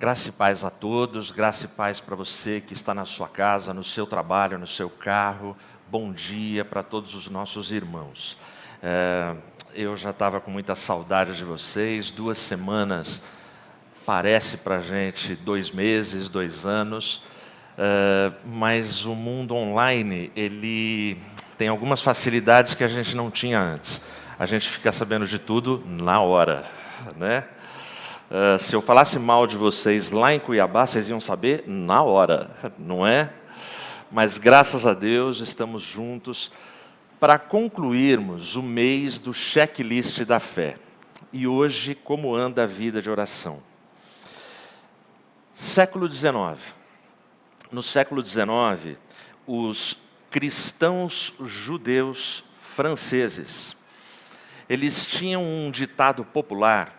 Graça e paz a todos, graça e paz para você que está na sua casa, no seu trabalho, no seu carro. Bom dia para todos os nossos irmãos. Eu já estava com muita saudade de vocês. 2 semanas parece para a gente 2 meses, 2 anos. Mas o mundo online, ele tem algumas facilidades que a gente não tinha antes. A gente fica sabendo de tudo na hora, né? Se eu falasse mal de vocês lá em Cuiabá, vocês iam saber na hora, não é? Mas graças a Deus estamos juntos para concluirmos o mês do checklist da fé. E hoje, como anda a vida de oração? Século XIX. No século XIX, os cristãos judeus franceses, eles tinham um ditado popular.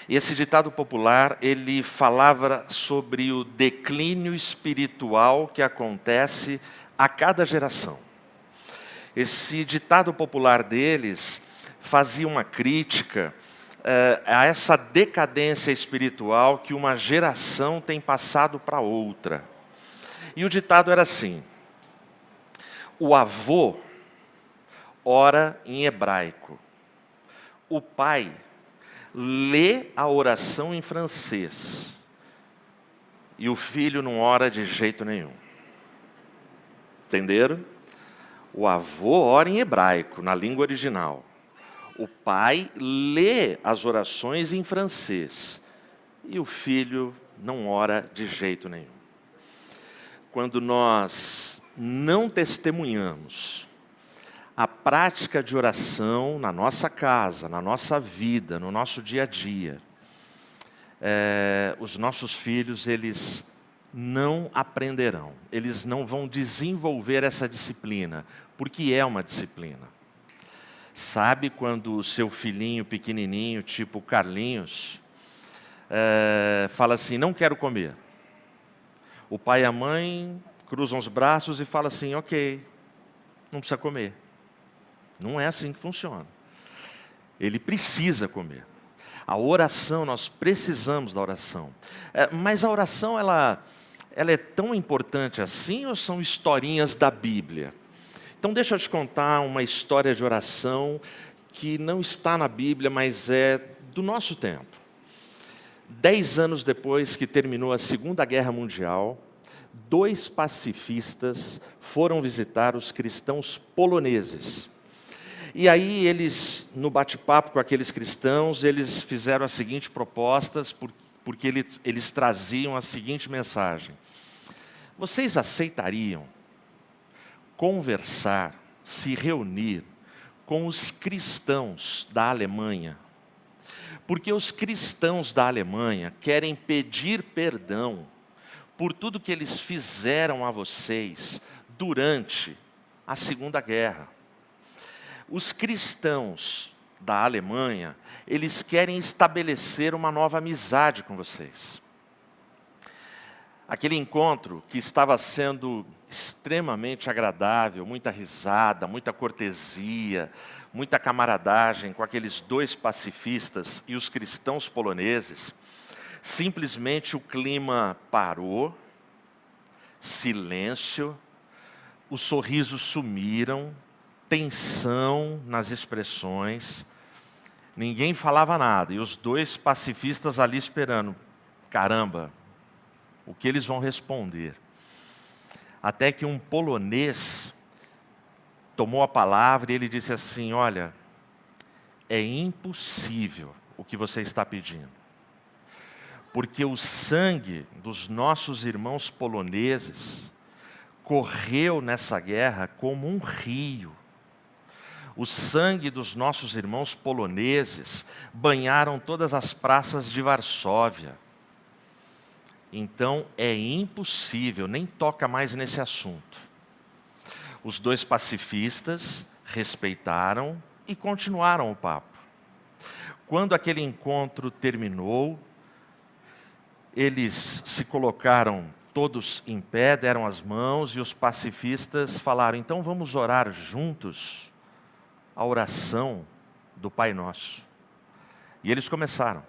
E esse ditado popular, ele falava sobre o declínio espiritual que acontece a cada geração. Esse ditado popular deles fazia uma crítica a essa decadência espiritual que uma geração tem passado para outra. E o ditado era assim: o avô ora em hebraico, o pai lê a oração em francês e o filho não ora de jeito nenhum. Entenderam? O avô ora em hebraico, na língua original. O pai lê as orações em francês e o filho não ora de jeito nenhum. Quando nós não testemunhamos a prática de oração na nossa casa, na nossa vida, no nosso dia a dia, os nossos filhos, eles não aprenderão, eles não vão desenvolver essa disciplina, porque é uma disciplina. Sabe quando o seu filhinho pequenininho, tipo Carlinhos, fala assim, não quero comer. O pai e a mãe cruzam os braços e falam assim, ok, não precisa comer. Não é assim que funciona. Ele precisa comer. A oração, nós precisamos da oração. Mas a oração, ela é tão importante assim ou são historinhas da Bíblia? Então deixa eu te contar uma história de oração que não está na Bíblia, mas é do nosso tempo. 10 anos depois que terminou a Segunda Guerra Mundial, 2 pacifistas foram visitar os cristãos poloneses. E aí eles, no bate-papo com aqueles cristãos, eles fizeram as seguintes propostas, porque eles traziam a seguinte mensagem: vocês aceitariam conversar, se reunir com os cristãos da Alemanha? Porque os cristãos da Alemanha querem pedir perdão por tudo que eles fizeram a vocês durante a Segunda Guerra. Os cristãos da Alemanha, eles querem estabelecer uma nova amizade com vocês. Aquele encontro que estava sendo extremamente agradável, muita risada, muita cortesia, muita camaradagem com aqueles 2 pacifistas e os cristãos poloneses, simplesmente o clima parou, silêncio, os sorrisos sumiram, tensão nas expressões, ninguém falava nada, e os 2 pacifistas ali esperando, caramba, o que eles vão responder? Até que um polonês tomou a palavra e ele disse assim, olha, é impossível o que você está pedindo, porque o sangue dos nossos irmãos poloneses correu nessa guerra como um rio. O sangue dos nossos irmãos poloneses banharam todas as praças de Varsóvia. Então é impossível, nem toca mais nesse assunto. Os 2 pacifistas respeitaram e continuaram o papo. Quando aquele encontro terminou, eles se colocaram todos em pé, deram as mãos e os pacifistas falaram, então vamos orar juntos a oração do Pai Nosso. E eles começaram.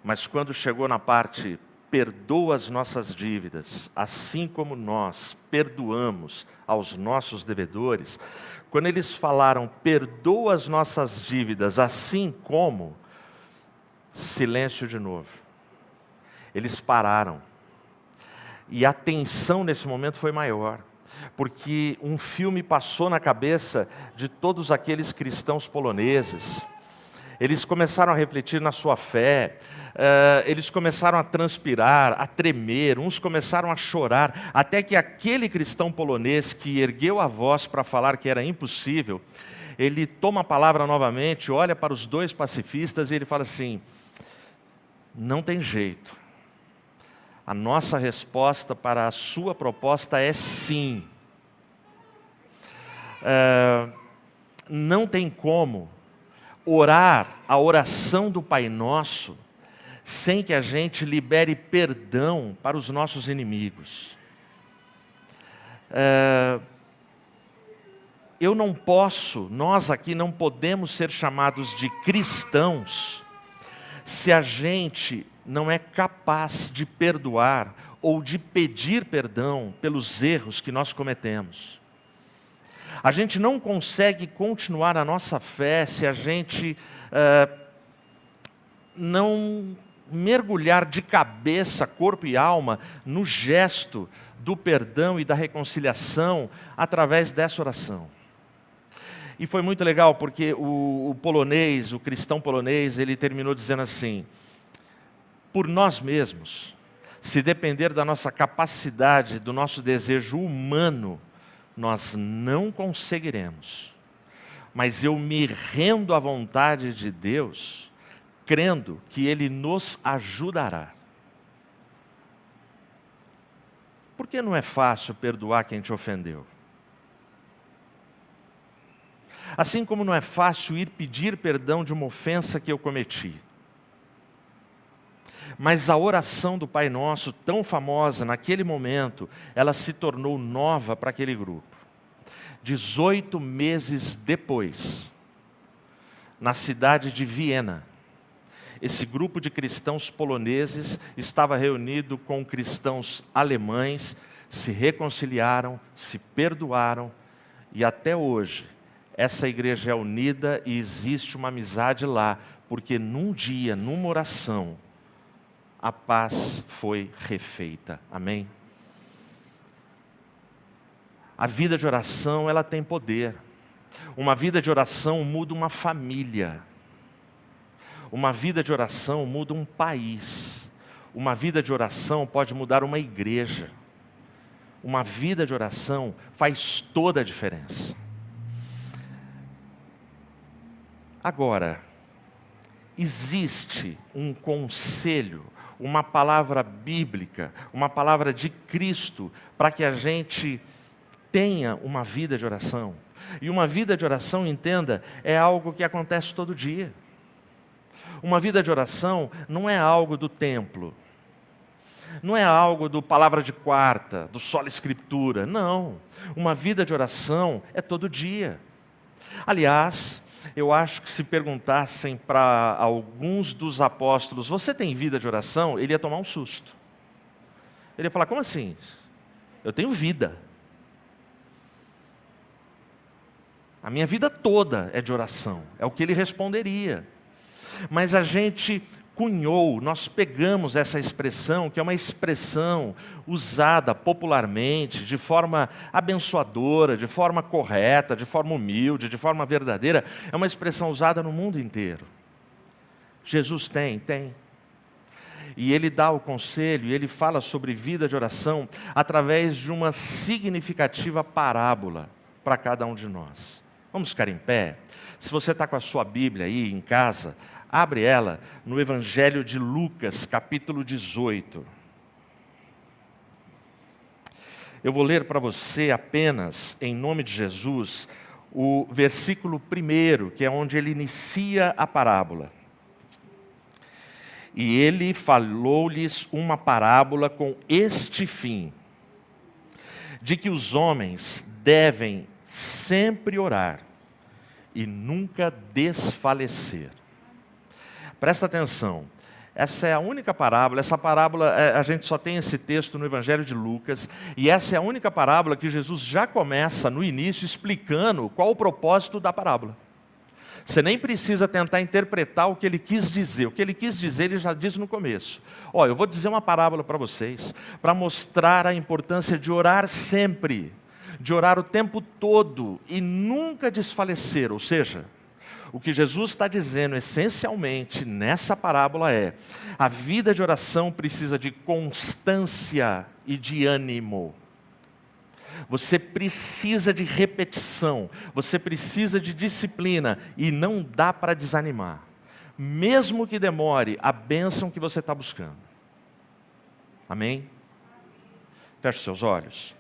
Mas quando chegou na parte, perdoa as nossas dívidas, assim como nós perdoamos aos nossos devedores, quando eles falaram, perdoa as nossas dívidas, assim como, silêncio de novo. Eles pararam. E a tensão nesse momento foi maior, porque um filme passou na cabeça de todos aqueles cristãos poloneses. Eles começaram a refletir na sua fé, eles começaram a transpirar, a tremer, uns começaram a chorar, até que aquele cristão polonês que ergueu a voz para falar que era impossível, ele toma a palavra novamente, olha para os dois pacifistas e ele fala assim, não tem jeito, a nossa resposta para a sua proposta é sim. Não tem como orar a oração do Pai Nosso sem que a gente libere perdão para os nossos inimigos. Eu não posso, nós aqui não podemos ser chamados de cristãos se a gente não é capaz de perdoar ou de pedir perdão pelos erros que nós cometemos. A gente não consegue continuar a nossa fé se a gente não mergulhar de cabeça, corpo e alma no gesto do perdão e da reconciliação através dessa oração. E foi muito legal porque o polonês, o cristão polonês, ele terminou dizendo assim, por nós mesmos, se depender da nossa capacidade, do nosso desejo humano, nós não conseguiremos. Mas eu me rendo à vontade de Deus, crendo que Ele nos ajudará. Por que não é fácil perdoar quem te ofendeu? Assim como não é fácil ir pedir perdão de uma ofensa que eu cometi. Mas a oração do Pai Nosso, tão famosa naquele momento, ela se tornou nova para aquele grupo. 18 meses depois, na cidade de Viena, esse grupo de cristãos poloneses estava reunido com cristãos alemães, se reconciliaram, se perdoaram, e até hoje, essa igreja é unida e existe uma amizade lá, porque num dia, numa oração, a paz foi refeita. Amém? A vida de oração, ela tem poder. Uma vida de oração muda uma família. Uma vida de oração muda um país. Uma vida de oração pode mudar uma igreja. Uma vida de oração faz toda a diferença. Agora, existe um conselho, uma palavra bíblica, uma palavra de Cristo, para que a gente tenha uma vida de oração. E uma vida de oração, entenda, é algo que acontece todo dia. Uma vida de oração não é algo do templo, não é algo do palavra de quarta, do sola escritura, não. Uma vida de oração é todo dia. Aliás, eu acho que se perguntassem para alguns dos apóstolos, você tem vida de oração? Ele ia tomar um susto. Ele ia falar, como assim? Eu tenho vida. A minha vida toda é de oração. É o que ele responderia. Mas a gente cunhou, nós pegamos essa expressão, que é uma expressão usada popularmente, de forma abençoadora, de forma correta, de forma humilde, de forma verdadeira, é uma expressão usada no mundo inteiro. Jesus tem. E ele dá o conselho, e ele fala sobre vida de oração através de uma significativa parábola para cada um de nós. Vamos ficar em pé? Se você está com a sua Bíblia aí em casa, abre ela no Evangelho de Lucas, capítulo 18. Eu vou ler para você apenas, em nome de Jesus, o versículo 1, que é onde ele inicia a parábola. E ele falou-lhes uma parábola com este fim, de que os homens devem sempre orar e nunca desfalecer. Presta atenção, Essa é a única parábola, essa parábola, a gente só tem esse texto no Evangelho de Lucas, e essa é a única parábola que Jesus já começa no início explicando qual o propósito da parábola. Você nem precisa tentar interpretar o que ele quis dizer. O que ele quis dizer, ele já diz no começo. Ó, eu vou dizer uma parábola para vocês, para mostrar a importância de orar sempre, de orar o tempo todo e nunca desfalecer. Ou seja, o que Jesus está dizendo essencialmente nessa parábola é: a vida de oração precisa de constância e de ânimo. Você precisa de repetição, você precisa de disciplina e não dá para desanimar. Mesmo que demore a bênção que você está buscando. Amém? Feche os seus olhos.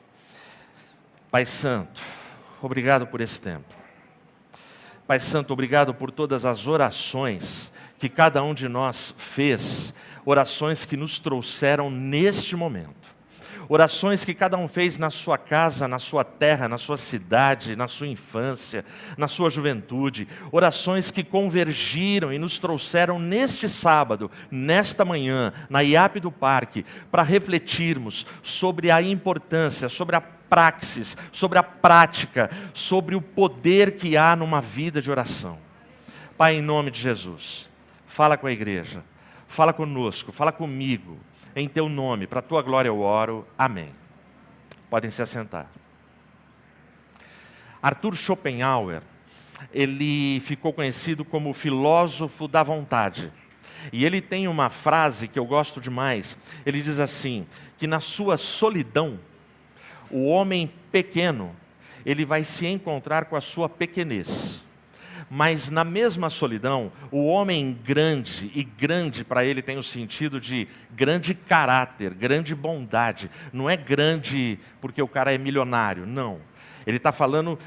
Pai Santo, obrigado por esse tempo. Pai Santo, obrigado por todas as orações que cada um de nós fez, orações que nos trouxeram neste momento. Orações que cada um fez na sua casa, na sua terra, na sua cidade, na sua infância, na sua juventude. Orações que convergiram e nos trouxeram neste sábado, nesta manhã, na IAP do Parque, para refletirmos sobre a importância, sobre a praxis, sobre a prática, sobre o poder que há numa vida de oração. Pai, em nome de Jesus, fala com a igreja, fala conosco, fala comigo. Em teu nome, para a tua glória eu oro. Amém. Podem se assentar. Arthur Schopenhauer, ele ficou conhecido como o filósofo da vontade. E ele tem uma frase que eu gosto demais. Ele diz assim, que na sua solidão, o homem pequeno, ele vai se encontrar com a sua pequenez. Mas na mesma solidão, o homem grande, e grande para ele tem o sentido de grande caráter, grande bondade. Não é grande porque o cara é milionário, não. Ele está falando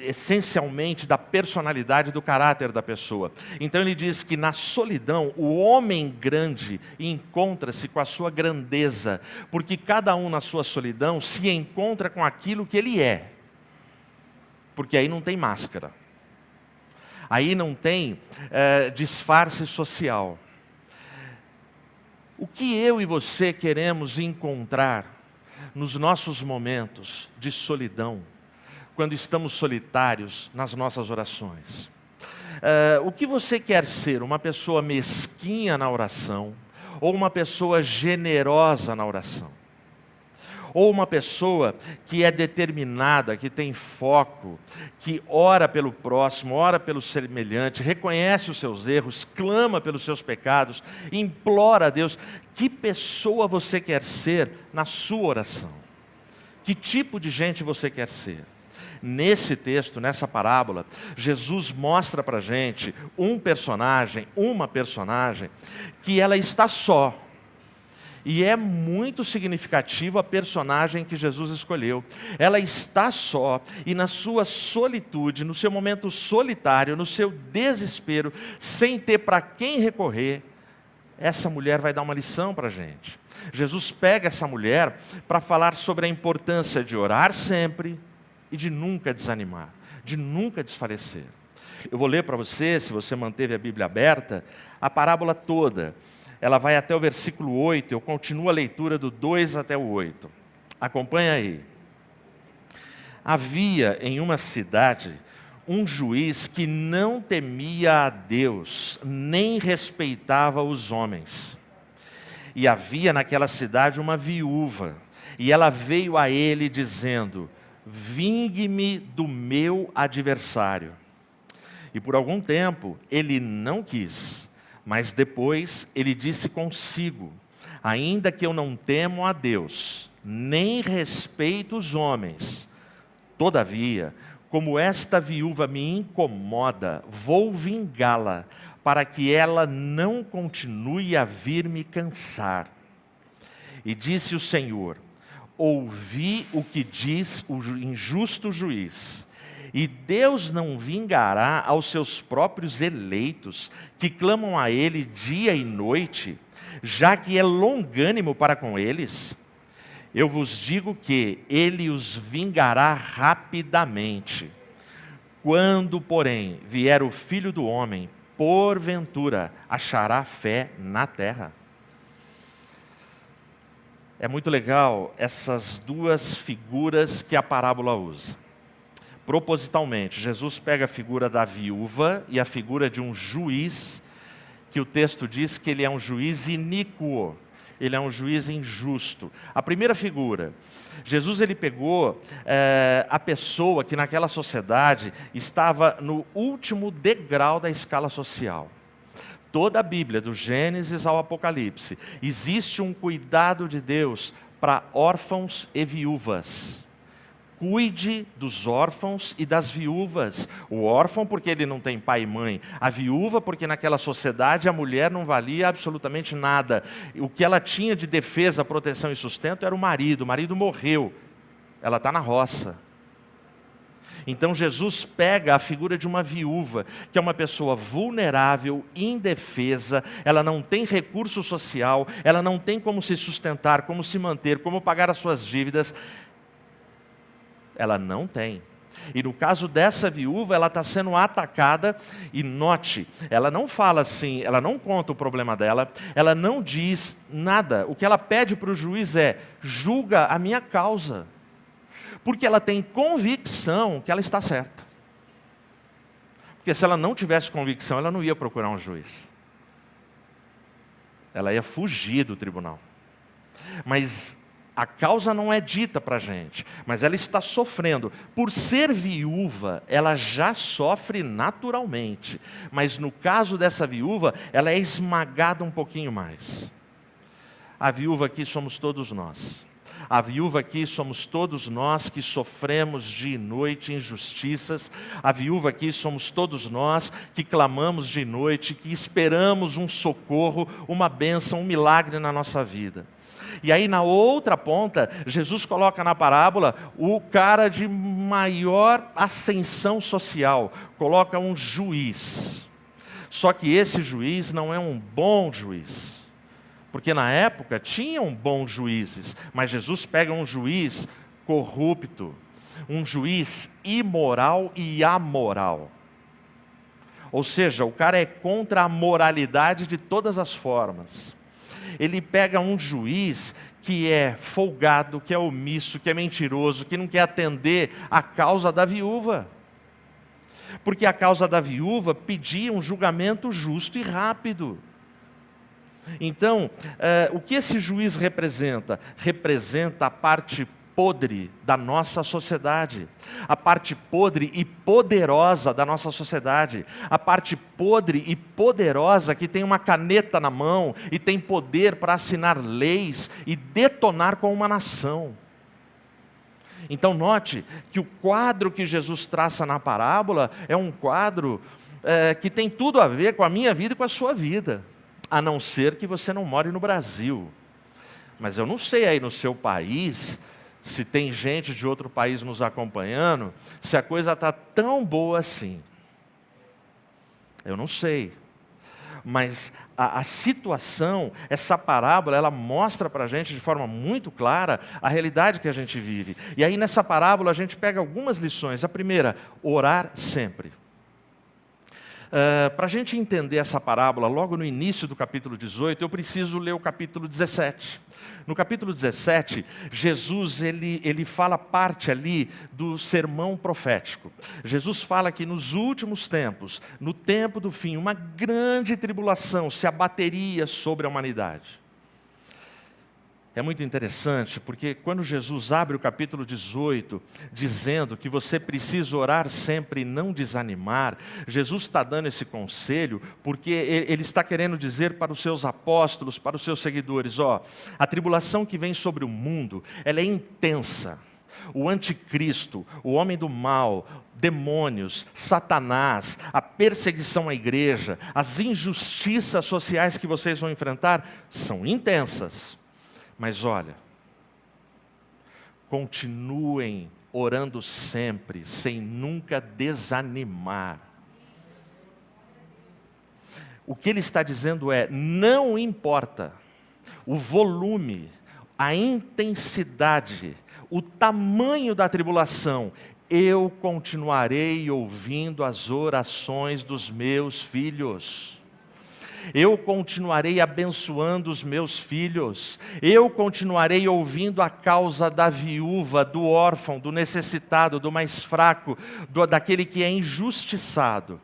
essencialmente da personalidade, do caráter da pessoa. Então ele diz que na solidão, o homem grande encontra-se com a sua grandeza, porque cada um na sua solidão se encontra com aquilo que ele é. Porque aí não tem máscara. Aí não tem disfarce social. O que eu e você queremos encontrar nos nossos momentos de solidão, quando estamos solitários nas nossas orações? O que você quer ser? Uma pessoa mesquinha na oração ou uma pessoa generosa na oração? Ou uma pessoa que é determinada, que tem foco, que ora pelo próximo, ora pelo semelhante, reconhece os seus erros, clama pelos seus pecados, implora a Deus. Que pessoa você quer ser na sua oração? Que tipo de gente você quer ser? Nesse texto, nessa parábola, Jesus mostra para a gente um personagem, uma personagem, que ela está só. E é muito significativo a personagem que Jesus escolheu. Ela está só e na sua solitude, no seu momento solitário, no seu desespero, sem ter para quem recorrer, essa mulher vai dar uma lição para a gente. Jesus pega essa mulher para falar sobre a importância de orar sempre e de nunca desanimar, de nunca desfalecer. Eu vou ler para você, se você manteve a Bíblia aberta, a parábola toda. Ela vai até o versículo 8, eu continuo a leitura do 2 até o 8. Acompanha aí. Havia em uma cidade um juiz que não temia a Deus, nem respeitava os homens. E havia naquela cidade uma viúva, e ela veio a ele dizendo: vingue-me do meu adversário. E por algum tempo ele não quis. Mas depois ele disse consigo: ainda que eu não temo a Deus, nem respeito os homens, todavia, como esta viúva me incomoda, vou vingá-la, para que ela não continue a vir me cansar. E disse o Senhor: ouvi o que diz o injusto juiz. E Deus não vingará aos seus próprios eleitos, que clamam a Ele dia e noite, já que é longânimo para com eles? Eu vos digo que Ele os vingará rapidamente. Quando, porém, vier o Filho do Homem, porventura achará fé na terra? É muito legal essas duas figuras que a parábola usa. Propositalmente, Jesus pega a figura da viúva e a figura de um juiz, que o texto diz que ele é um juiz iníquo, ele é um juiz injusto. A primeira figura, Jesus ele pegou a pessoa que naquela sociedade estava no último degrau da escala social. Toda a Bíblia, do Gênesis ao Apocalipse, existe um cuidado de Deus para órfãos e viúvas. Cuide dos órfãos e das viúvas. O órfão porque ele não tem pai e mãe. A viúva porque naquela sociedade a mulher não valia absolutamente nada. O que ela tinha de defesa, proteção e sustento era o marido. O marido morreu. Ela está na roça. Então Jesus pega a figura de uma viúva, que é uma pessoa vulnerável, indefesa, ela não tem recurso social, ela não tem como se sustentar, como se manter, como pagar as suas dívidas. Ela não tem. E no caso dessa viúva, ela está sendo atacada, e note, ela não fala assim, ela não conta o problema dela, ela não diz nada. O que ela pede para o juiz é: julga a minha causa. Porque ela tem convicção que ela está certa. Porque se ela não tivesse convicção, ela não ia procurar um juiz. Ela ia fugir do tribunal. Mas a causa não é dita para a gente, mas ela está sofrendo. Por ser viúva, ela já sofre naturalmente. Mas no caso dessa viúva, ela é esmagada um pouquinho mais. A viúva aqui somos todos nós. A viúva aqui somos todos nós que sofremos dia e noite injustiças. A viúva aqui somos todos nós que clamamos de noite, que esperamos um socorro, uma bênção, um milagre na nossa vida. E aí na outra ponta, Jesus coloca na parábola o cara de maior ascensão social, coloca um juiz. Só que esse juiz não é um bom juiz. Porque na época tinham bons juízes, mas Jesus pega um juiz corrupto, um juiz imoral e amoral. Ou seja, o cara é contra a moralidade de todas as formas. Ele pega um juiz que é folgado, que é omisso, que é mentiroso, que não quer atender a causa da viúva. Porque a causa da viúva pedia um julgamento justo e rápido. Então, o que esse juiz representa? Representa a parte podre da nossa sociedade, a parte podre e poderosa da nossa sociedade, a parte podre e poderosa que tem uma caneta na mão e tem poder para assinar leis e detonar com uma nação. Então note que o quadro que Jesus traça na parábola é um quadro que tem tudo a ver com a minha vida e com a sua vida. A não ser que você não more no Brasil. Mas eu não sei aí no seu país, se tem gente de outro país nos acompanhando, se a coisa está tão boa assim. Eu não sei. Mas a situação, essa parábola, ela mostra para a gente de forma muito clara a realidade que a gente vive. E aí nessa parábola a gente pega algumas lições. A primeira, orar sempre. Para a gente entender essa parábola, logo no início do capítulo 18, eu preciso ler o capítulo 17. No capítulo 17, Jesus ele fala parte ali do sermão profético. Jesus fala que nos últimos tempos, no tempo do fim, uma grande tribulação se abateria sobre a humanidade. É muito interessante, porque quando Jesus abre o capítulo 18, dizendo que você precisa orar sempre e não desanimar, Jesus está dando esse conselho, porque ele está querendo dizer para os seus apóstolos, para os seus seguidores, a tribulação que vem sobre o mundo, ela é intensa. O anticristo, o homem do mal, demônios, Satanás, a perseguição à igreja, as injustiças sociais que vocês vão enfrentar, são intensas. Mas olha, continuem orando sempre, sem nunca desanimar. O que ele está dizendo é, não importa o volume, a intensidade, o tamanho da tribulação, eu continuarei ouvindo as orações dos meus filhos. Eu continuarei abençoando os meus filhos. Eu continuarei ouvindo a causa da viúva, do órfão, do necessitado, do mais fraco, daquele que é injustiçado.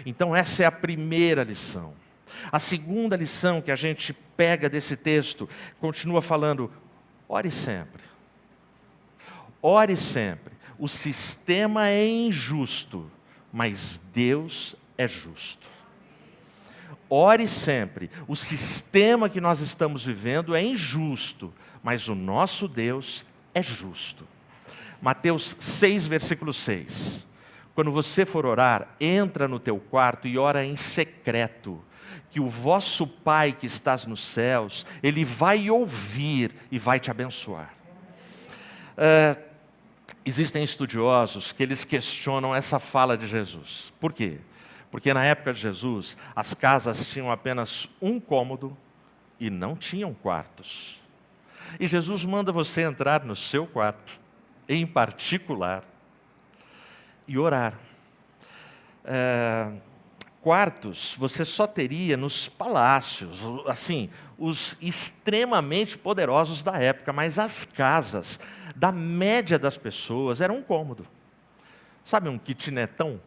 Então essa é a primeira lição. A segunda lição que a gente pega desse texto, continua falando, ore sempre. Ore sempre. O sistema é injusto, mas Deus é justo. Ore sempre. O sistema que nós estamos vivendo é injusto, mas o nosso Deus é justo. Mateus 6, versículo 6. Quando você for orar, entra no teu quarto e ora em secreto, que o vosso Pai que estás nos céus, Ele vai ouvir e vai te abençoar. Existem estudiosos que eles questionam essa fala de Jesus. Por quê? Porque na época de Jesus, as casas tinham apenas um cômodo e não tinham quartos. E Jesus manda você entrar no seu quarto, em particular, e orar. Quartos você só teria nos palácios, assim, os extremamente poderosos da época, mas as casas da média das pessoas eram um cômodo. Sabe um kitnetão?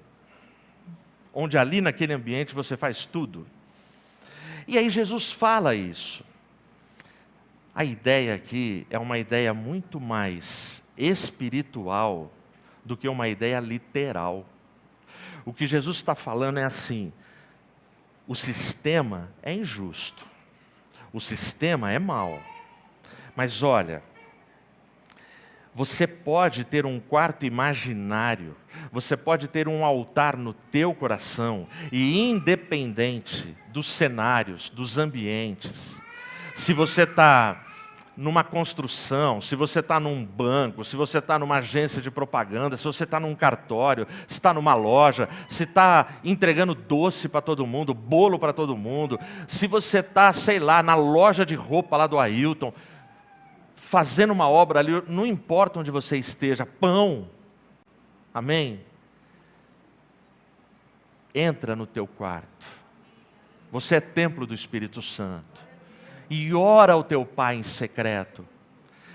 Onde ali naquele ambiente você faz tudo. E aí Jesus fala isso. A ideia aqui é uma ideia muito mais espiritual do que uma ideia literal. O que Jesus está falando é assim, o sistema é injusto, o sistema é mau, mas olha, você pode ter um quarto imaginário, você pode ter um altar no teu coração, e independente dos cenários, dos ambientes, se você está numa construção, se você está num banco, se você está numa agência de propaganda, se você está num cartório, se está numa loja, se está entregando doce para todo mundo, bolo para todo mundo, se você está, sei lá, na loja de roupa lá do Ailton, fazendo uma obra ali, não importa onde você esteja, pão, amém? Entra no teu quarto, você é templo do Espírito Santo, e ora ao teu Pai em secreto.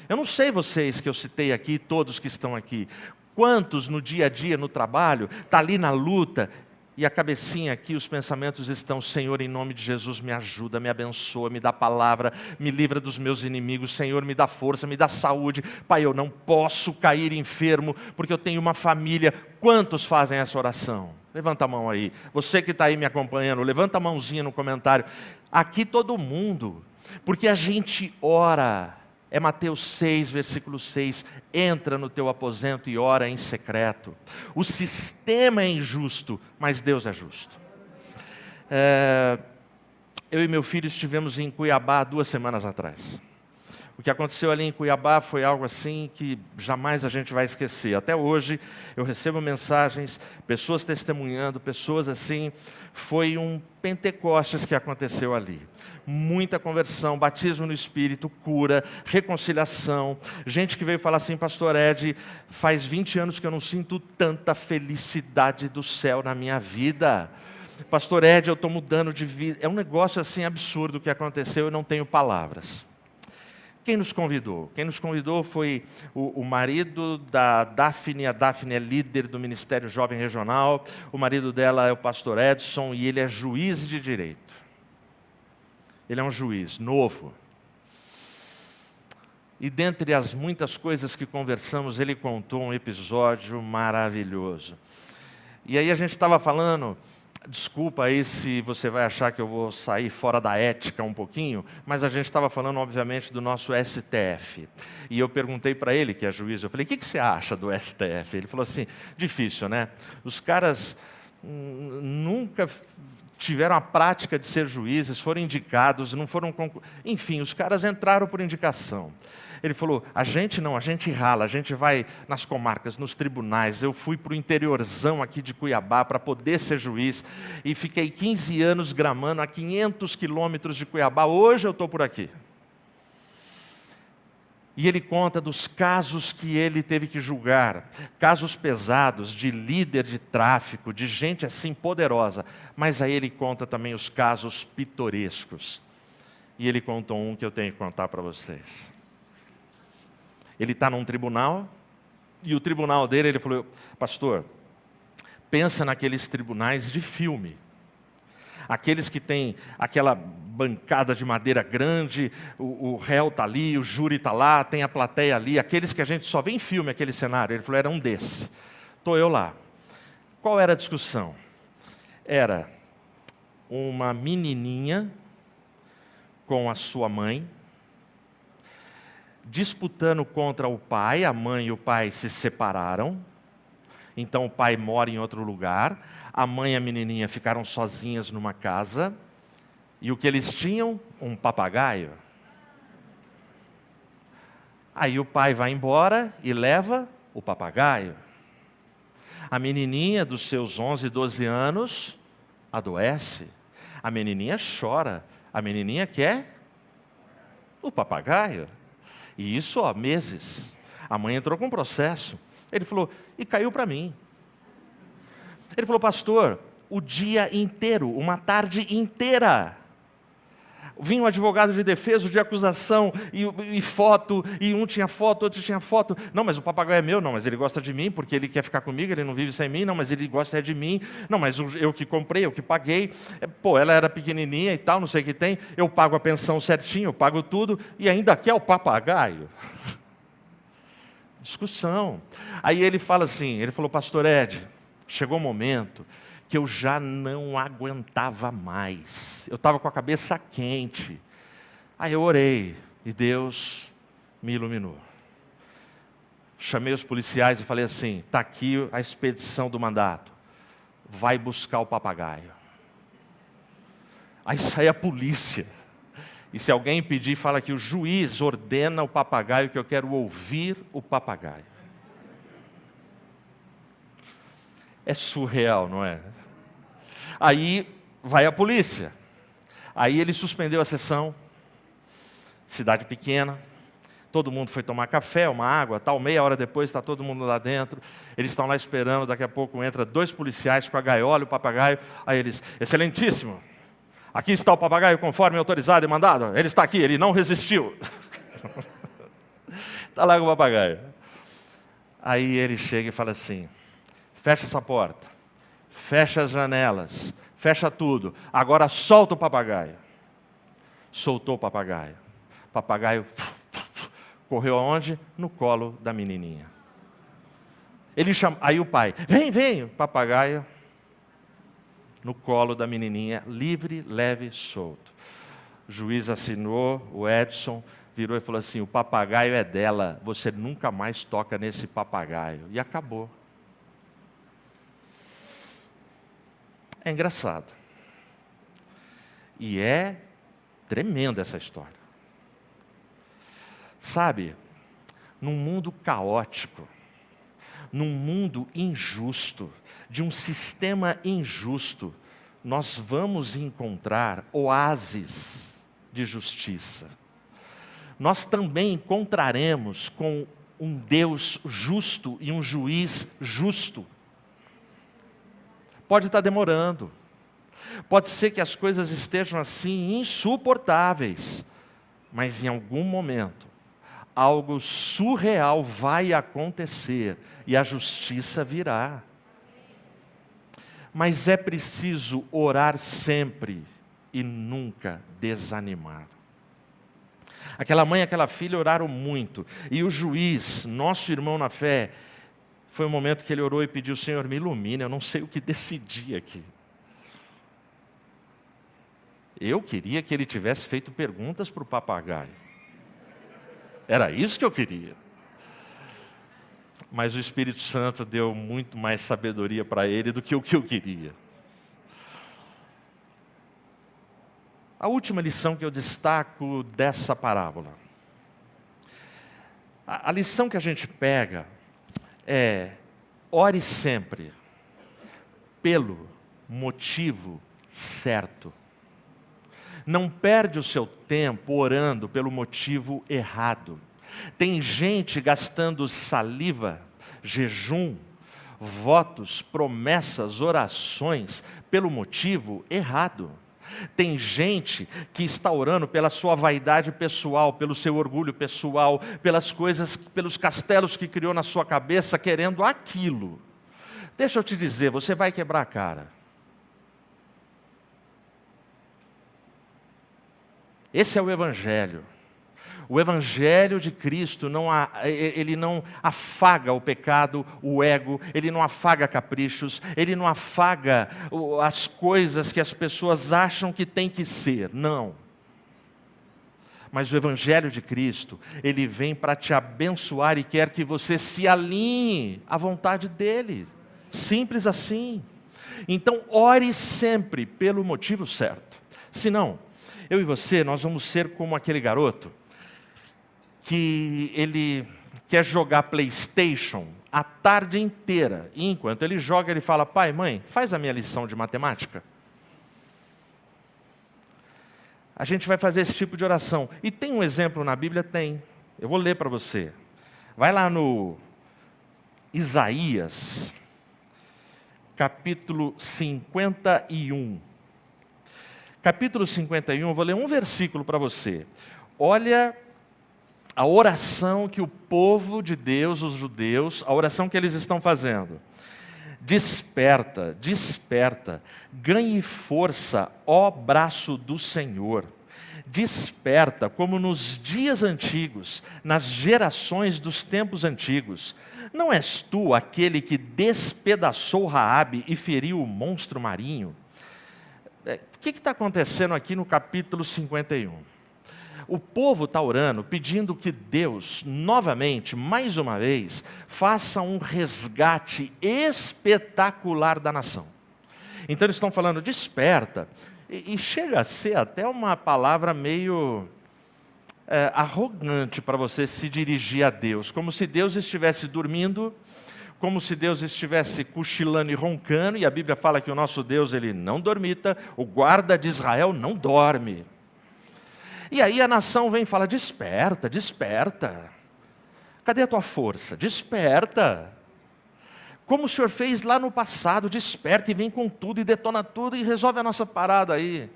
Eu não sei vocês que eu citei aqui, todos que estão aqui, quantos no dia a dia, no trabalho, está ali na luta, e a cabecinha aqui, os pensamentos estão, Senhor, em nome de Jesus, me ajuda, me abençoa, me dá palavra, me livra dos meus inimigos, Senhor, me dá força, me dá saúde. Pai, eu não posso cair enfermo, porque eu tenho uma família. Quantos fazem essa oração? Levanta a mão aí. Você que está aí me acompanhando, levanta a mãozinha no comentário. Aqui todo mundo, porque a gente ora. É Mateus 6, versículo 6, entra no teu aposento e ora em secreto. O sistema é injusto, mas Deus é justo. Eu e meu filho estivemos em Cuiabá 2 semanas atrás. O que aconteceu ali em Cuiabá foi algo assim que jamais a gente vai esquecer. Até hoje eu recebo mensagens, pessoas testemunhando, pessoas assim. Foi um Pentecostes que aconteceu ali. Muita conversão, batismo no Espírito, cura, reconciliação. Gente que veio falar assim, Pastor Ed, faz 20 anos que eu não sinto tanta felicidade do céu na minha vida. Pastor Ed, eu estou mudando de vida. É um negócio assim absurdo que aconteceu, eu não tenho palavras. Quem nos convidou? Quem nos convidou foi o marido da Daphne. A Daphne é líder do Ministério Jovem Regional. O marido dela é o pastor Edson e ele é juiz de direito. Ele é um juiz novo. E dentre as muitas coisas que conversamos, ele contou um episódio maravilhoso. E aí a gente estava falando, desculpa aí se você vai achar que eu vou sair fora da ética um pouquinho, mas a gente estava falando, obviamente, do nosso STF. E eu perguntei para ele, que é juiz, eu falei, o que você acha do STF? Ele falou assim, difícil, né? Os caras nunca tiveram a prática de ser juízes, foram indicados, não foram... Enfim, os caras entraram por indicação. Ele falou, a gente rala, a gente vai nas comarcas, nos tribunais. Eu fui para o interiorzão aqui de Cuiabá para poder ser juiz e fiquei 15 anos gramando a 500 quilômetros de Cuiabá. Hoje eu estou por aqui. E ele conta dos casos que ele teve que julgar, casos pesados de líder de tráfico, de gente assim poderosa. Mas aí ele conta também os casos pitorescos. E ele contou um que eu tenho que contar para vocês. Ele está num tribunal, e o tribunal dele, ele falou: pastor, pensa naqueles tribunais de filme. Aqueles que tem aquela bancada de madeira grande, o réu está ali, o júri está lá, tem a plateia ali, aqueles que a gente só vê em filme, aquele cenário. Ele falou: era um desse. Estou eu lá. Qual era a discussão? Era uma menininha com a sua mãe, disputando contra o pai. A mãe e o pai se separaram, então o pai mora em outro lugar. A mãe e a menininha ficaram sozinhas numa casa. E o que eles tinham? Um papagaio. Aí o pai vai embora e leva o papagaio. A menininha dos seus 11, 12 anos adoece. A menininha chora. A menininha quer o papagaio. E isso há meses. A mãe entrou com um processo. Ele falou: e caiu para mim. Ele falou: pastor, o dia inteiro, uma tarde inteira, vinha um advogado de defesa, o de acusação, e foto, e um tinha foto, outro tinha foto. Não, mas o papagaio é meu. Não, mas ele gosta de mim, porque ele quer ficar comigo, ele não vive sem mim. Não, mas ele gosta de mim. Não, mas eu que comprei, eu que paguei. Pô, ela era pequenininha e tal, não sei o que tem. Eu pago a pensão certinho, eu pago tudo, e ainda quer o papagaio. Discussão. Aí ele fala assim, ele falou: pastor Ed, chegou um momento que eu já não aguentava mais. Eu estava com a cabeça quente. Aí eu orei e Deus me iluminou. Chamei os policiais e falei assim: está aqui a expedição do mandato. Vai buscar o papagaio. Aí sai a polícia. E se alguém pedir, fala que o juiz ordena o papagaio, que eu quero ouvir o papagaio. É surreal, não é? Aí vai a polícia. Aí ele suspendeu a sessão. Cidade pequena. Todo mundo foi tomar café, uma água, tal. Meia hora depois está todo mundo lá dentro. Eles estão lá esperando. Daqui a pouco entra 2 policiais com a gaiola e o papagaio. Aí eles: excelentíssimo, aqui está o papagaio conforme autorizado e mandado. Ele está aqui, ele não resistiu. Está lá com o papagaio. Aí ele chega e fala assim: fecha essa porta, fecha as janelas, fecha tudo. Agora solta o papagaio. Soltou o papagaio. O papagaio correu aonde? No colo da menininha. Aí o pai: vem, o papagaio no colo da menininha, livre, leve, solto. O juiz assinou, o Edson virou e falou assim: o papagaio é dela, você nunca mais toca nesse papagaio. E acabou. É engraçado. E é tremenda essa história. Sabe, num mundo caótico, num mundo injusto, de um sistema injusto, nós vamos encontrar oásis de justiça. Nós também encontraremos com um Deus justo e um juiz justo. Pode estar demorando. Pode ser que as coisas estejam assim insuportáveis. Mas em algum momento, algo surreal vai acontecer e a justiça virá. Mas é preciso orar sempre e nunca desanimar. Aquela mãe e aquela filha oraram muito. E o juiz, nosso irmão na fé, foi um momento que ele orou e pediu: Senhor, me ilumine, eu não sei o que decidir aqui. Eu queria que ele tivesse feito perguntas para o papagaio. Era isso que eu queria. Mas o Espírito Santo deu muito mais sabedoria para ele do que o que eu queria. A última lição que eu destaco dessa parábola. A lição que a gente pega é: ore sempre pelo motivo certo. Não perde o seu tempo orando pelo motivo errado. Tem gente gastando saliva, jejum, votos, promessas, orações, pelo motivo errado. Tem gente que está orando pela sua vaidade pessoal, pelo seu orgulho pessoal, pelas coisas, pelos castelos que criou na sua cabeça, querendo aquilo. Deixa eu te dizer, você vai quebrar a cara. Esse é o Evangelho. O Evangelho de Cristo, ele não afaga o pecado, o ego, ele não afaga caprichos, ele não afaga as coisas que as pessoas acham que tem que ser. Não. Mas o Evangelho de Cristo, ele vem para te abençoar e quer que você se alinhe à vontade dele. Simples assim. Então, ore sempre pelo motivo certo. Senão, eu e você, nós vamos ser como aquele garoto que ele quer jogar PlayStation a tarde inteira. E enquanto ele joga, ele fala: pai, mãe, faz a minha lição de matemática. A gente vai fazer esse tipo de oração. E tem um exemplo na Bíblia? Tem. Eu vou ler para você. Vai lá no Isaías, capítulo 51. Capítulo 51, eu vou ler um versículo para você. Olha a oração que o povo de Deus, os judeus, a oração que eles estão fazendo. Desperta, desperta, ganhe força, ó braço do Senhor. Desperta, como nos dias antigos, nas gerações dos tempos antigos. Não és tu aquele que despedaçou Raabe e feriu o monstro marinho? O que está acontecendo aqui no capítulo 51? O povo está orando, pedindo que Deus, novamente, mais uma vez, faça um resgate espetacular da nação. Então eles estão falando, desperta, e chega a ser até uma palavra meio arrogante para você se dirigir a Deus, como se Deus estivesse dormindo, como se Deus estivesse cochilando e roncando, e a Bíblia fala que o nosso Deus, ele não dormita, o guarda de Israel não dorme. E aí a nação vem e fala, desperta, desperta. Cadê a tua força? Desperta. Como o Senhor fez lá no passado, desperta e vem com tudo e detona tudo e resolve a nossa parada aí.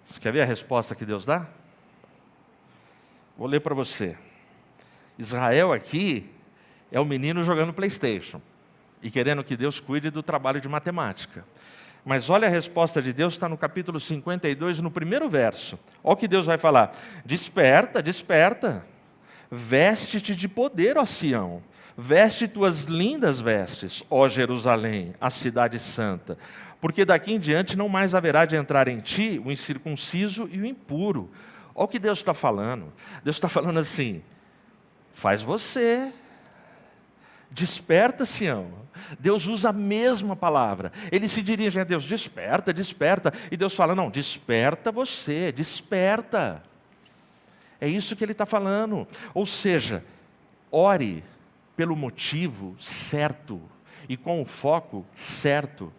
Você quer ver a resposta que Deus dá? Vou ler para você. Israel aqui é o menino jogando PlayStation e querendo que Deus cuide do trabalho de matemática. Mas olha a resposta de Deus, está no capítulo 52, no primeiro verso. Olha o que Deus vai falar. Desperta, desperta. Veste-te de poder, ó Sião. Veste tuas lindas vestes, ó Jerusalém, a cidade santa. Porque daqui em diante não mais haverá de entrar em ti o incircunciso e o impuro. Olha o que Deus está falando. Deus está falando assim, faz você. Desperta, Sião. Deus usa a mesma palavra. Ele se dirige a Deus, desperta, desperta. E Deus fala, não, desperta você, desperta. É isso que ele está falando. Ou seja, ore pelo motivo certo e com o foco certo.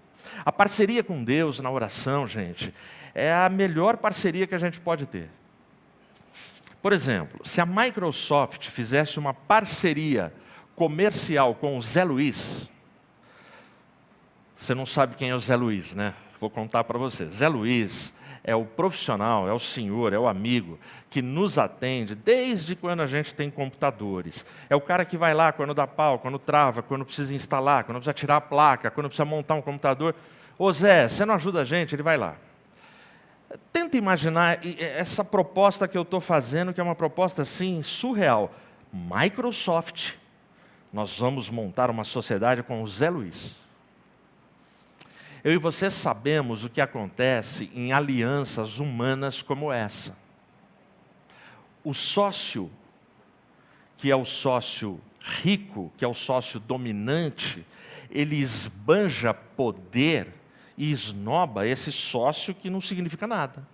A parceria com Deus na oração, gente, é a melhor parceria que a gente pode ter. Por exemplo, se a Microsoft fizesse uma parceria comercial com o Zé Luiz, você não sabe quem é o Zé Luiz, né? Vou contar para você. Zé Luiz é o profissional, é o senhor, é o amigo que nos atende desde quando a gente tem computadores. É o cara que vai lá quando dá pau, quando trava, quando precisa instalar, quando precisa tirar a placa, quando precisa montar um computador. Ô Zé, você não ajuda a gente? Ele vai lá. Tenta imaginar essa proposta que eu estou fazendo, que é uma proposta assim surreal. Microsoft. Nós vamos montar uma sociedade com o Zé Luiz. Eu e você sabemos o que acontece em alianças humanas como essa. O sócio, que é o sócio rico, que é o sócio dominante, ele esbanja poder e esnoba esse sócio que não significa nada.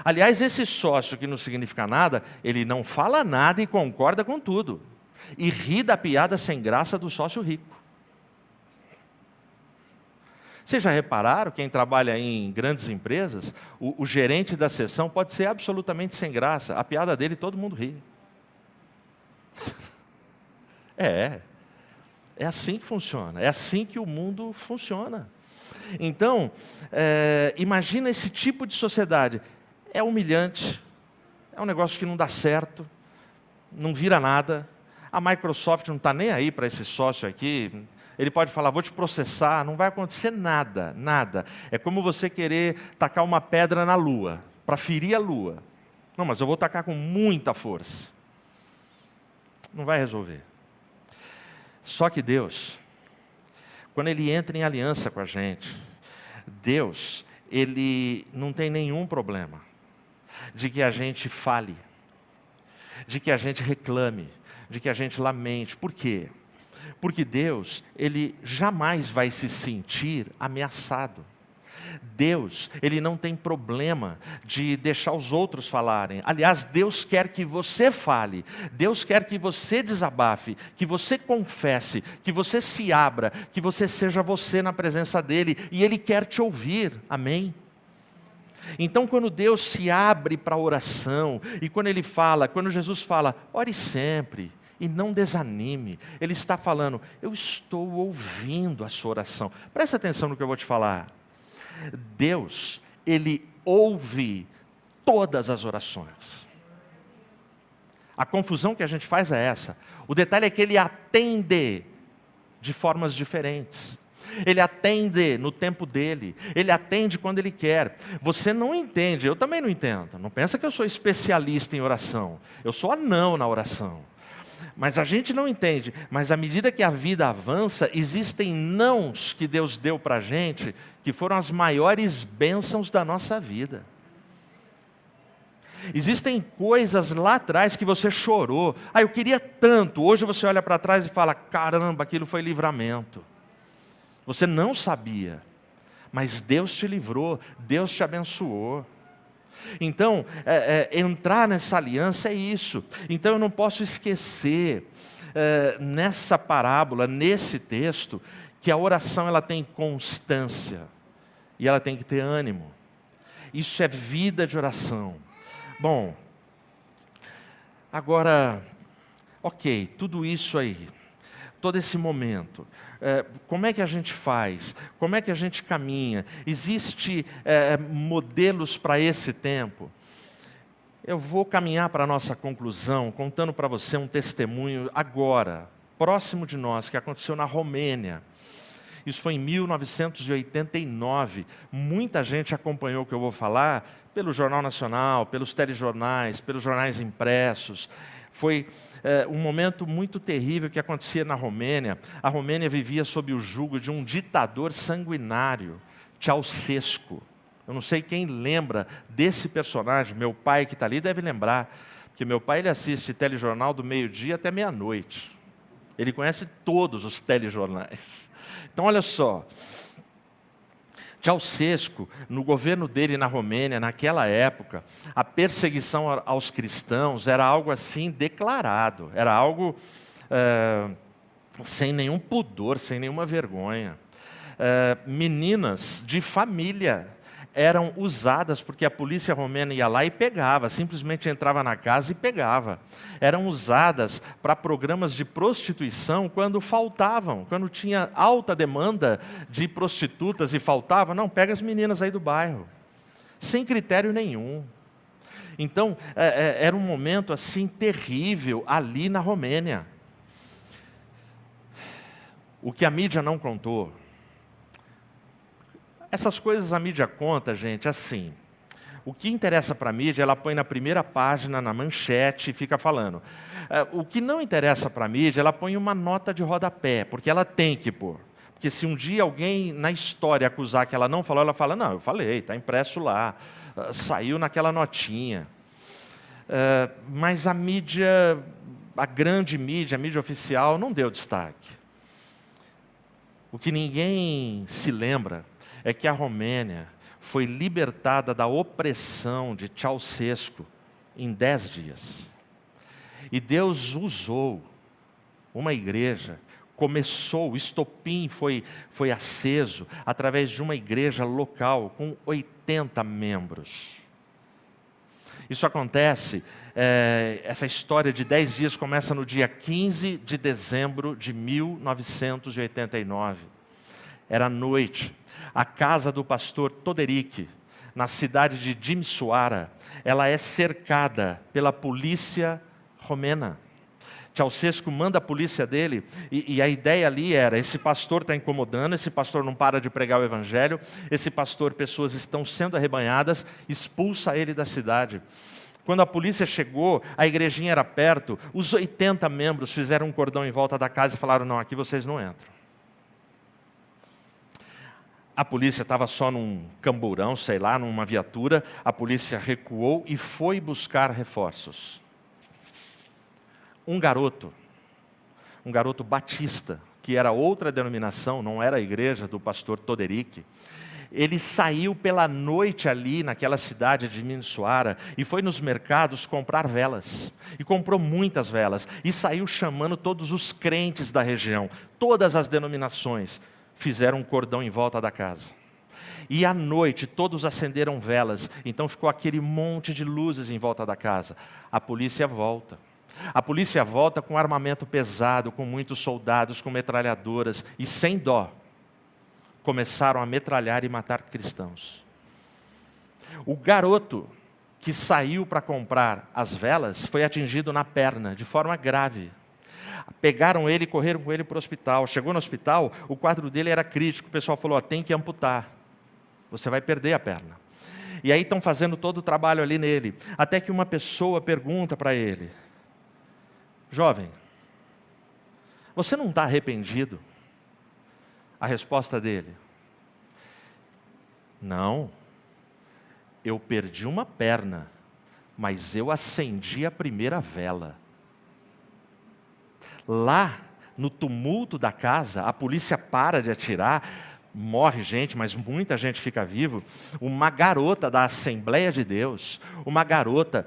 Aliás, esse sócio que não significa nada, ele não fala nada e concorda com tudo. E ri da piada sem graça do sócio rico. Vocês já repararam, quem trabalha em grandes empresas, o gerente da seção pode ser absolutamente sem graça. A piada dele todo mundo ri. É assim que funciona, é assim que o mundo funciona. Então, imagina esse tipo de sociedade. É humilhante, é um negócio que não dá certo, não vira nada. A Microsoft não está nem aí para esse sócio aqui. Ele pode falar, vou te processar, não vai acontecer nada, nada. É como você querer tacar uma pedra na lua, para ferir a lua. Não, mas eu vou tacar com muita força. Não vai resolver. Só que Deus, quando Ele entra em aliança com a gente, Deus, Ele não tem nenhum problema de que a gente fale, de que a gente reclame, de que a gente lamente. Por quê? Porque Deus, Ele jamais vai se sentir ameaçado. Deus, Ele não tem problema de deixar os outros falarem. Aliás, Deus quer que você fale. Deus quer que você desabafe, que você confesse, que você se abra, que você seja você na presença dEle. E Ele quer te ouvir. Amém? Então, quando Deus se abre para a oração, e quando Jesus fala, ore sempre, e não desanime, Ele está falando, eu estou ouvindo a sua oração. Presta atenção no que eu vou te falar. Deus, Ele ouve todas as orações. A confusão que a gente faz é essa. O detalhe é que Ele atende de formas diferentes. Ele atende no tempo dele. Ele atende quando Ele quer. Você não entende, eu também não entendo. Não pensa que eu sou especialista em oração. Eu sou anão na oração. Mas a gente não entende. Mas à medida que a vida avança, existem nãos que Deus deu para a gente, que foram as maiores bênçãos da nossa vida. Existem coisas lá atrás que você chorou. Eu queria tanto. Hoje você olha para trás e fala, caramba, aquilo foi livramento. Você não sabia, mas Deus te livrou, Deus te abençoou. Então, entrar nessa aliança é isso. Então eu não posso esquecer, nessa parábola, nesse texto, que a oração ela tem constância e ela tem que ter ânimo. Isso é vida de oração. Bom, agora, ok, tudo isso aí, todo esse momento, como é que a gente faz? Como é que a gente caminha? Existem modelos para esse tempo? Eu vou caminhar para a nossa conclusão, contando para você um testemunho agora, próximo de nós, que aconteceu na Romênia. Isso foi em 1989. Muita gente acompanhou o que eu vou falar pelo Jornal Nacional, pelos telejornais, pelos jornais impressos. Foi um momento muito terrível que acontecia na Romênia. A Romênia vivia sob o jugo de um ditador sanguinário, Ceausescu. Eu não sei quem lembra desse personagem. Meu pai que está ali deve lembrar, porque meu pai ele assiste telejornal do meio-dia até meia-noite. Ele conhece todos os telejornais. Então, olha só. Ceausescu, no governo dele na Romênia, naquela época, a perseguição aos cristãos era algo assim declarado, era algo sem nenhum pudor, sem nenhuma vergonha. Meninas de família eram usadas, porque a polícia romena ia lá e pegava, simplesmente entrava na casa e pegava. Eram usadas para programas de prostituição quando faltavam, quando tinha alta demanda de prostitutas e faltava, não, pega as meninas aí do bairro, sem critério nenhum. Então, era um momento assim terrível ali na Romênia. O que a mídia não contou. Essas coisas a mídia conta, gente, assim. O que interessa para a mídia, ela põe na primeira página, na manchete, e fica falando. O que não interessa para a mídia, ela põe uma nota de rodapé, porque ela tem que pôr. Porque se um dia alguém na história acusar que ela não falou, ela fala, não, eu falei, está impresso lá, saiu naquela notinha. Mas a mídia, a grande mídia, a mídia oficial, não deu destaque. O que ninguém se lembra é que a Romênia foi libertada da opressão de Ceausescu em 10 dias. E Deus usou uma igreja, começou, o estopim foi aceso através de uma igreja local com 80 membros. Isso acontece Essa história de 10 dias começa no dia 15 de dezembro de 1989. Era noite. A casa do pastor Toderick, na cidade de Timișoara, ela é cercada pela polícia romena. Ceausescu manda a polícia dele, e a ideia ali era, esse pastor está incomodando, esse pastor não para de pregar o evangelho, esse pastor, pessoas estão sendo arrebanhadas, expulsa ele da cidade. Quando a polícia chegou, a igrejinha era perto, os 80 membros fizeram um cordão em volta da casa e falaram, não, aqui vocês não entram. A polícia estava só num camburão, sei lá, numa viatura, a polícia recuou e foi buscar reforços. Um garoto batista, que era outra denominação, não era a igreja do pastor Toderick, ele saiu pela noite ali naquela cidade de Timișoara e foi nos mercados comprar velas. E comprou muitas velas. E saiu chamando todos os crentes da região. Todas as denominações fizeram um cordão em volta da casa. E à noite todos acenderam velas. Então ficou aquele monte de luzes em volta da casa. A polícia volta. A polícia volta com armamento pesado, com muitos soldados, com metralhadoras. E sem dó, começaram a metralhar e matar cristãos. O garoto que saiu para comprar as velas foi atingido na perna, de forma grave. Pegaram ele e correram com ele para o hospital. Chegou no hospital, o quadro dele era crítico. O pessoal falou, tem que amputar. Você vai perder a perna. E aí estão fazendo todo o trabalho ali nele. Até que uma pessoa pergunta para ele, jovem, você não está arrependido? A resposta dele, não, eu perdi uma perna, mas eu acendi a primeira vela. Lá, no tumulto da casa, a polícia para de atirar, morre gente, mas muita gente fica vivo. Uma garota da Assembleia de Deus, uma garota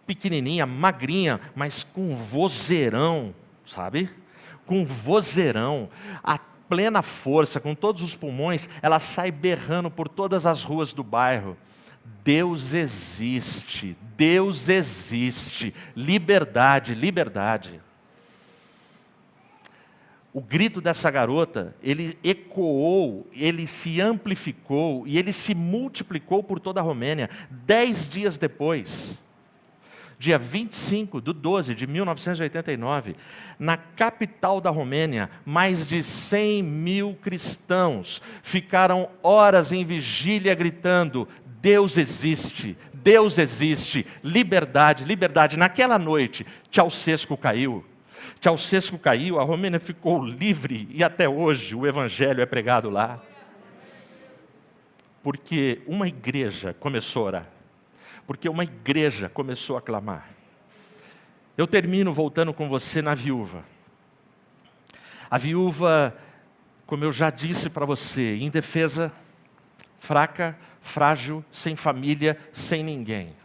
pequenininha, magrinha, mas com vozeirão, sabe? Com vozeirão, a plena força, com todos os pulmões, ela sai berrando por todas as ruas do bairro. Deus existe, liberdade, liberdade. O grito dessa garota, ele ecoou, ele se amplificou e ele se multiplicou por toda a Romênia. 10 dias depois, dia 25 de 12 de 1989, na capital da Romênia, mais de 100 mil cristãos ficaram horas em vigília gritando, Deus existe, liberdade, liberdade. Naquela noite, Ceausescu caiu. A Romênia ficou livre e até hoje o evangelho é pregado lá. Porque uma igreja começou a orar. Porque uma igreja começou a clamar. Eu termino voltando com você na viúva. A viúva, como eu já disse para você, indefesa, fraca, frágil, sem família, sem ninguém.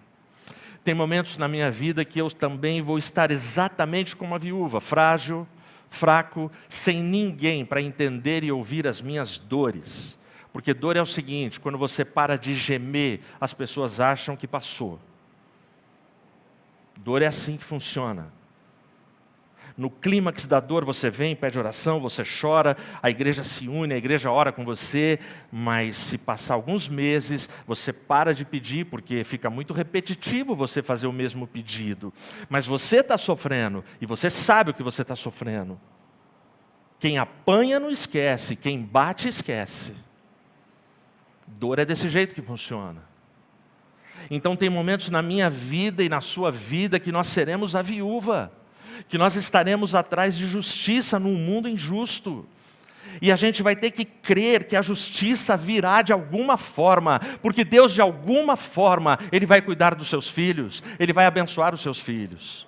Tem momentos na minha vida que eu também vou estar exatamente como a viúva, frágil, fraco, sem ninguém para entender e ouvir as minhas dores. Porque dor é o seguinte, quando você para de gemer, as pessoas acham que passou. Dor é assim que funciona. No clímax da dor você vem, pede oração, você chora, a igreja se une, a igreja ora com você, mas se passar alguns meses, você para de pedir, porque fica muito repetitivo você fazer o mesmo pedido. Mas você está sofrendo, e você sabe o que você está sofrendo. Quem apanha não esquece, quem bate esquece. Dor é desse jeito que funciona. Então tem momentos na minha vida e na sua vida que nós seremos a viúva, que nós estaremos atrás de justiça num mundo injusto. E a gente vai ter que crer que a justiça virá de alguma forma, porque Deus de alguma forma, Ele vai cuidar dos seus filhos, Ele vai abençoar os seus filhos.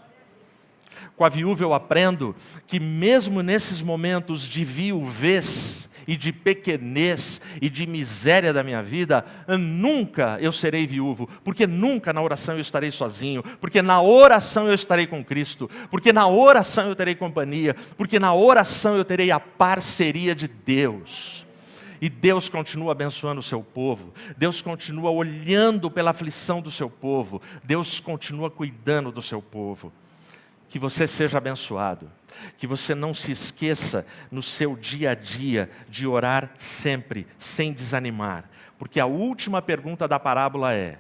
Com a viúva eu aprendo que mesmo nesses momentos de viuvez, e de pequenez e de miséria da minha vida, nunca eu serei viúvo, porque nunca na oração eu estarei sozinho, porque na oração eu estarei com Cristo, porque na oração eu terei companhia, porque na oração eu terei a parceria de Deus. E Deus continua abençoando o seu povo. Deus continua olhando pela aflição do seu povo. Deus continua cuidando do seu povo. Que você seja abençoado. Que você não se esqueça no seu dia a dia de orar sempre, sem desanimar. Porque a última pergunta da parábola é: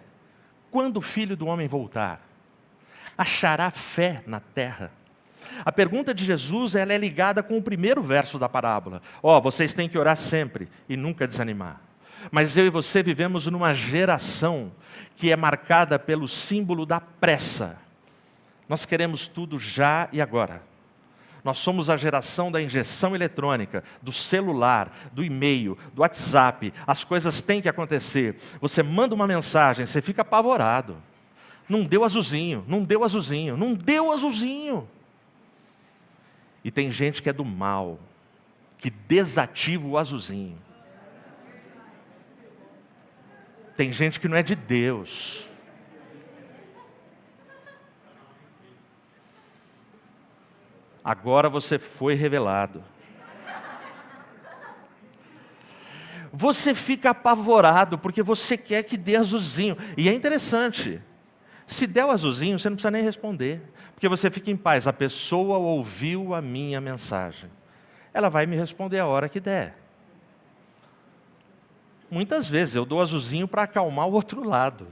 quando o Filho do Homem voltar, achará fé na terra? A pergunta de Jesus, ela é ligada com o primeiro verso da parábola. Vocês têm que orar sempre e nunca desanimar. Mas eu e você vivemos numa geração que é marcada pelo símbolo da pressa. Nós queremos tudo já e agora. Nós somos a geração da injeção eletrônica, do celular, do e-mail, do WhatsApp. As coisas têm que acontecer. Você manda uma mensagem, você fica apavorado. Não deu azulzinho, não deu azulzinho, não deu azulzinho. E tem gente que é do mal, que desativa o azulzinho. Tem gente que não é de Deus. Agora você foi revelado. Você fica apavorado porque você quer que dê azulzinho. E é interessante. Se der o azulzinho, você não precisa nem responder. Porque você fica em paz. A pessoa ouviu a minha mensagem. Ela vai me responder a hora que der. Muitas vezes eu dou azulzinho para acalmar o outro lado.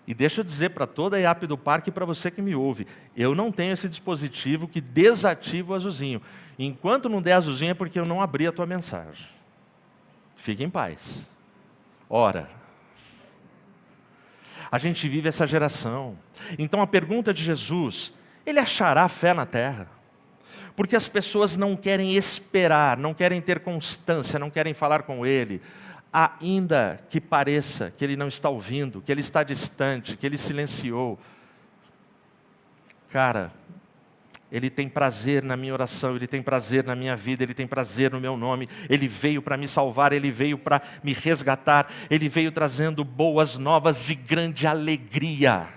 E deixa eu dizer para toda a IAP do parque e para você que me ouve, eu não tenho esse dispositivo que desativa o azulzinho. Enquanto não der azulzinho é porque eu não abri a tua mensagem. Fique em paz. Ora. A gente vive essa geração. Então a pergunta de Jesus, ele achará fé na terra? Porque as pessoas não querem esperar, não querem ter constância, não querem falar com ele. Ainda que pareça que ele não está ouvindo, que ele está distante, que ele silenciou. Cara, ele tem prazer na minha oração, ele tem prazer na minha vida, ele tem prazer no meu nome. Ele veio para me salvar, ele veio para me resgatar, ele veio trazendo boas novas de grande alegria.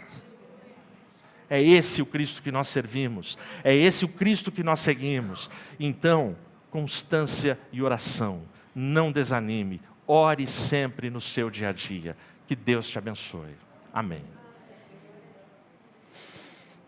É esse o Cristo que nós servimos, é esse o Cristo que nós seguimos. Então, constância e oração, não desanime. Ore sempre no seu dia a dia. Que Deus te abençoe. Amém.